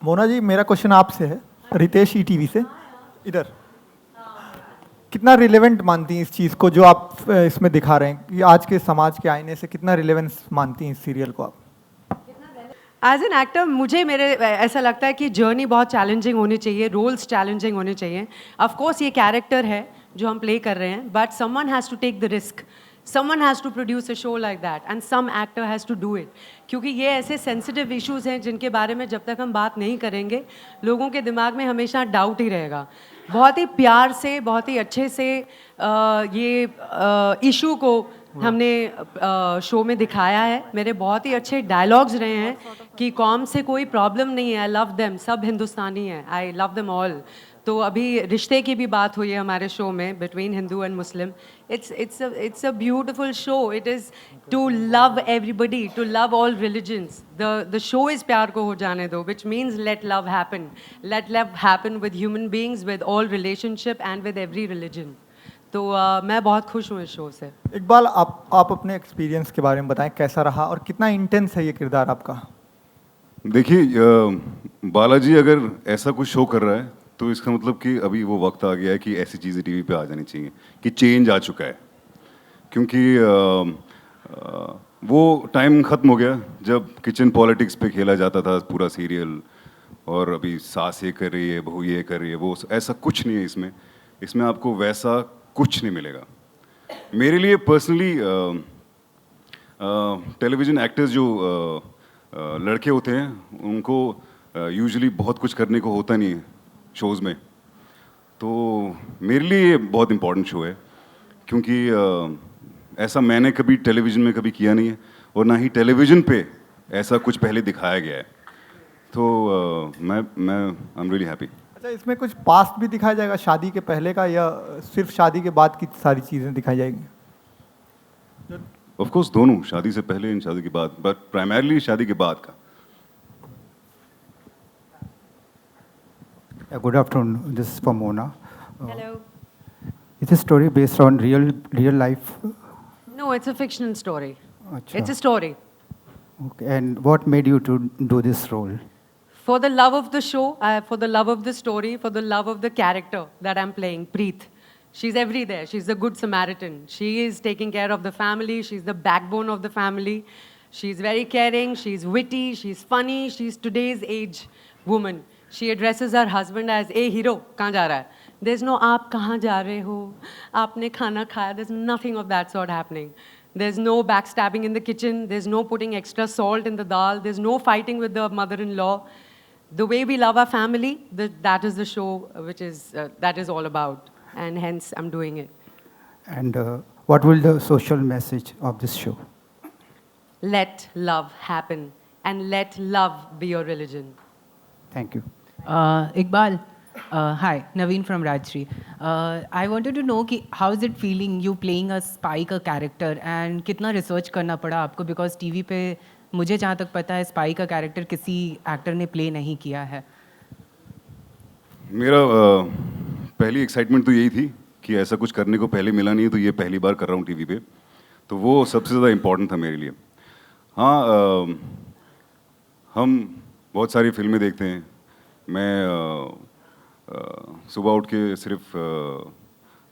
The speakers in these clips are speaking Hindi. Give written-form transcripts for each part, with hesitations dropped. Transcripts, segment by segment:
मोना जी, मेरा क्वेश्चन आपसे है, रितेश ईटीवी से। इधर कितना रिलेवेंट मानती हैं इस चीज़ को जो आप इसमें दिखा रहे हैं, कि आज के समाज के आईने से कितना रिलेवेंस मानती हैं इस सीरियल को आप? एज एन एक्टर मुझे मेरे ऐसा लगता है कि जर्नी बहुत चैलेंजिंग होनी चाहिए, रोल्स चैलेंजिंग होने चाहिए। ऑफ कोर्स ये कैरेक्टर है जो हम प्ले कर रहे हैं, but someone has to take the risk, someone has to produce a show like that and some actor has to do it. क्योंकि ये ऐसे सेंसिटिव इश्यूज़ हैं जिनके बारे में जब तक हम बात नहीं करेंगे, लोगों के दिमाग में हमेशा डाउट ही रहेगा। बहुत ही प्यार से, बहुत ही अच्छे से ये इशू को हमने शो में दिखाया है। मेरे बहुत ही अच्छे डायलॉग्स रहे हैं कि कौम से कोई प्रॉब्लम नहीं है, आई लव देम, सब हिंदुस्तानी हैं, आई लव देम ऑल। तो अभी रिश्ते की भी बात हुई है हमारे शो में between Hindu and Muslim. It's a beautiful show. It is to love everybody, to love all religions. The show is Pyaar ko ho jaane do, which means let love happen with human beings, with all relationship and with every religion. तो मैं बहुत खुश हूँ इस शो से। इकबाल, आप अपने एक्सपीरियंस के बारे में बताएं, कैसा रहा और कितना इंटेंस है ये किरदार आपका? देखिए, बालाजी अगर ऐसा कुछ शो कर रहा है तो इसका मतलब कि अभी वो वक्त आ गया है कि ऐसी चीज़ें टीवी पे आ जानी चाहिए, कि चेंज आ चुका है। क्योंकि वो टाइम ख़त्म हो गया जब किचन पॉलिटिक्स पे खेला जाता था पूरा सीरियल, और अभी सास ये कर रही है, बहू ये कर रही है, वो ऐसा कुछ नहीं है इसमें। इसमें आपको वैसा कुछ नहीं मिलेगा। मेरे लिए पर्सनली टेलीविज़न एक्टर्स जो लड़के होते हैं उनको यूजुअली बहुत कुछ करने को होता नहीं है शोज़ में। तो मेरे लिए ये बहुत इम्पोर्टेंट शो है, क्योंकि ऐसा मैंने कभी टेलीविज़न में कभी किया नहीं है, और ना ही टेलीविज़न पे ऐसा कुछ पहले दिखाया गया है। तो मैं आई एम रियली हैप्पी। अच्छा, इसमें कुछ पास्ट भी दिखाया जाएगा शादी के पहले का, या सिर्फ शादी के बाद की सारी चीज़ें दिखाई जाएंगी? ऑफ कोर्स दोनों, शादी से पहले एंड शादी के बाद, बट प्राइमरली शादी के बाद का। Good afternoon. This is for Mona. Hello. Is this story based on real life? No, it's a fictional story. Acha. It's a story. Okay. And what made you to do this role? For the love of the show, for the love of the story, for the love of the character that I'm playing, Preet. She's everywhere. She's the good Samaritan. She is taking care of the family. She's the backbone of the family. She's very caring. She's witty. She's funny. She's today's age woman. She addresses her husband as, "Hey hero, kahan ja raha hai?" There's no "aap kahan ja rahe ho? Aapne khana khaya?" There's nothing of that sort happening. There's no backstabbing in the kitchen. There's no putting extra salt in the dal. There's no fighting with the mother-in-law. The way we love our family, that is the show that is all about, and hence I'm doing it. And what will the social message of this show? Let love happen, and let love be your religion. Thank you. Iqbal, hi, Naveen from Rajshri. I wanted to know कि how is it feeling you playing a spy का character and कितना research करना पड़ा आपको, because TV पे मुझे जहाँ तक पता है स्पाई का कैरेक्टर किसी एक्टर ने प्ले नहीं किया है। मेरा पहली एक्साइटमेंट तो यही थी कि ऐसा कुछ करने को पहले मिला नहीं है, तो ये पहली बार कर रहा हूँ टीवी पे, तो वो सबसे ज़्यादा इम्पोर्टेंट था मेरे लिए। हाँ, हम बहुत सारी फिल्में देखते हैं। मैं सुबह उठ के सिर्फ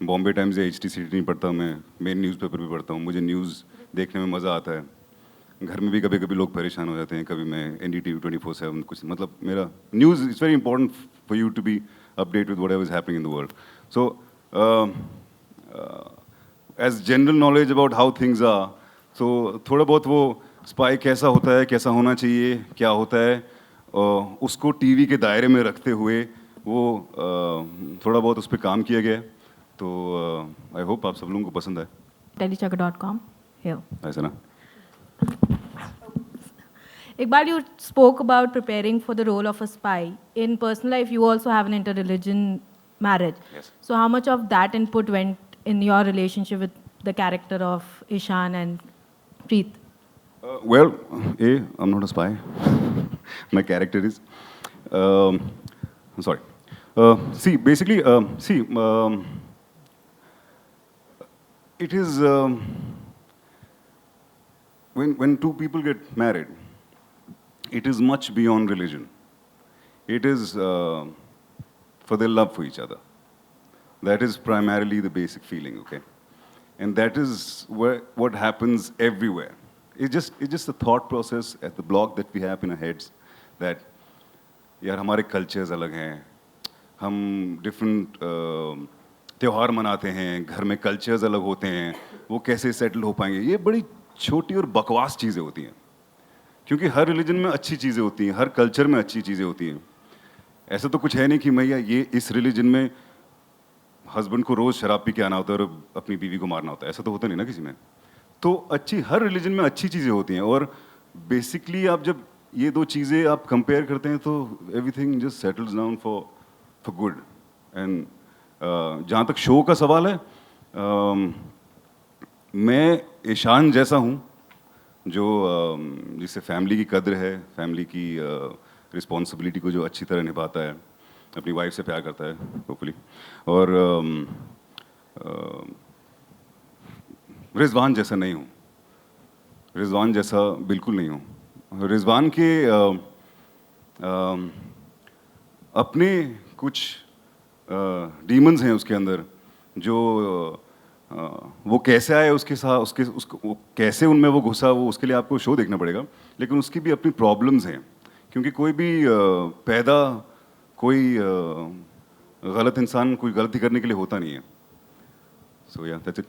बॉम्बे टाइम्स या HT सिटी नहीं पढ़ता, मैं मेन न्यूज़पेपर भी पढ़ता हूँ। मुझे न्यूज़ देखने में मज़ा आता है। घर में भी कभी कभी लोग परेशान हो जाते हैं, कभी मैं NDTV 24/7 कुछ, मतलब मेरा news is very important for you to be update with whatever is happening in the world. So as general knowledge about how things are, so थोड़ा बहुत वो स्पाई कैसा होता है, कैसा होना चाहिए, क्या होता है, उसको टीवी के दायरे में रखते हुए वो थोड़ा बहुत उस पर काम किया गया है। तो आई होप आप सब लोगों को पसंद आए। Telechacker.com. Here. ऐसा ना। Iqbal, you spoke about preparing for the role of a spy. In personal life, you also have an interreligion marriage. Yes. So how much of that input went in your relationship with the character of Ishan and Preet? Well, I'm not a spy. My character is. I'm sorry. Basically, it is when two people get married, it is much beyond religion. it is for their love for each other. That is primarily the basic feeling, okay? And that is what happens everywhere. It's just a thought process at the block that we have in our heads that यार हमारे कल्चर्स अलग हैं, हम डिफरेंट त्यौहार मनाते हैं, घर में कल्चर्स अलग होते हैं, वो कैसे सेटल हो पाएंगे? ये बड़ी छोटी और बकवास चीज़ें होती हैं, क्योंकि हर रिलीजन में अच्छी चीज़ें होती हैं, हर कल्चर में अच्छी चीज़ें होती हैं. ऐसा तो कुछ है नहीं कि भैया ये इस रिलीजन में हस्बैंड को रोज़ शराब पी के आना होता है और अपनी बीवी को मारना होता है. ऐसा तो होता नहीं ना किसी में. तो अच्छी हर रिलीजन में अच्छी चीज़ें होती हैं, और बेसिकली आप जब ये दो चीज़ें आप कंपेयर करते हैं तो everything just settles down for good. And जहाँ तक शो का सवाल है, मैं ईशान जैसा हूँ जो जिसे फैमिली की कद्र है, फैमिली की रिस्पॉन्सिबिलिटी को जो अच्छी तरह निभाता है, अपनी वाइफ से प्यार करता है होपफुली. और रिजवान जैसा नहीं हूँ, रिजवान जैसा बिल्कुल नहीं हूँ. रिजवान के अपने कुछ डीमंस हैं उसके अंदर, जो वो कैसे आए उसके साथ, उसको वो कैसे उनमें वो घुसा, वो उसके लिए आपको शो देखना पड़ेगा. लेकिन उसकी भी अपनी प्रॉब्लम्स हैं, क्योंकि कोई भी पैदा कोई गलत इंसान कोई गलती करने के लिए होता नहीं है. सो या that's it.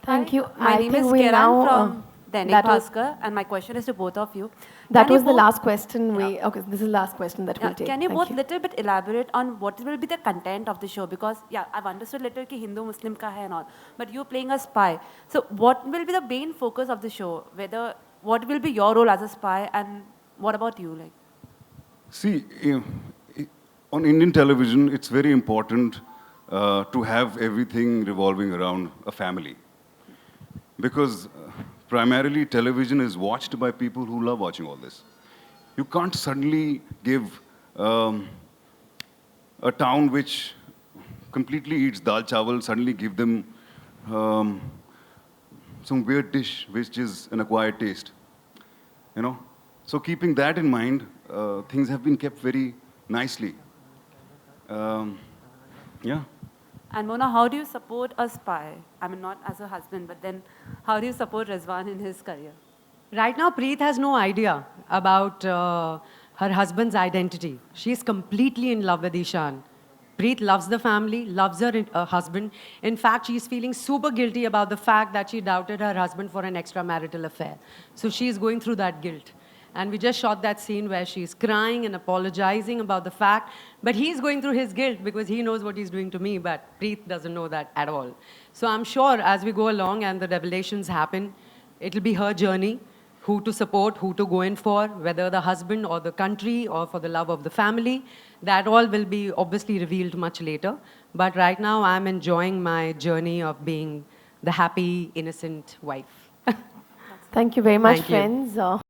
Thank you. My I name think is we Kiran now, from Dainik that was- Bhaskar, and my question is to both of you. That Can you was the both- last question okay, this is the last question that we'll take. Can you Thank both little bit elaborate on what will be the content of the show? Because I've understood little कि Hindu Muslim का है and all, but you're playing a spy. So what will be the main focus of the show? What will be your role as a spy, and what about you? Like, See, on Indian television, it's very important to have everything revolving around a family. Because primarily television is watched by people who love watching all this. You can't suddenly give a town which completely eats dal chawal, suddenly give them some weird dish which is an acquired taste. You know? So keeping that in mind, things have been kept very nicely. Yeah. and Mona, how do you support a spy? I mean, not as a husband, but then how do you support Rizwan in his career? Right now, Preet has no idea about her husband's identity. She's completely in love with Ishan. Preet loves the family, loves her husband. In fact, she's feeling super guilty about the fact that she doubted her husband for an extramarital affair. So she's going through that guilt. And we just shot that scene where she's crying and apologizing about the fact, but he's going through his guilt because he knows what he's doing to me, but Preet doesn't know that at all. So I'm sure as we go along and the revelations happen, it'll be her journey, who to support, who to go in for, whether the husband or the country or for the love of the family. That all will be obviously revealed much later. But right now, I'm enjoying my journey of being the happy, innocent wife. Thank you very much, Thank you. friends.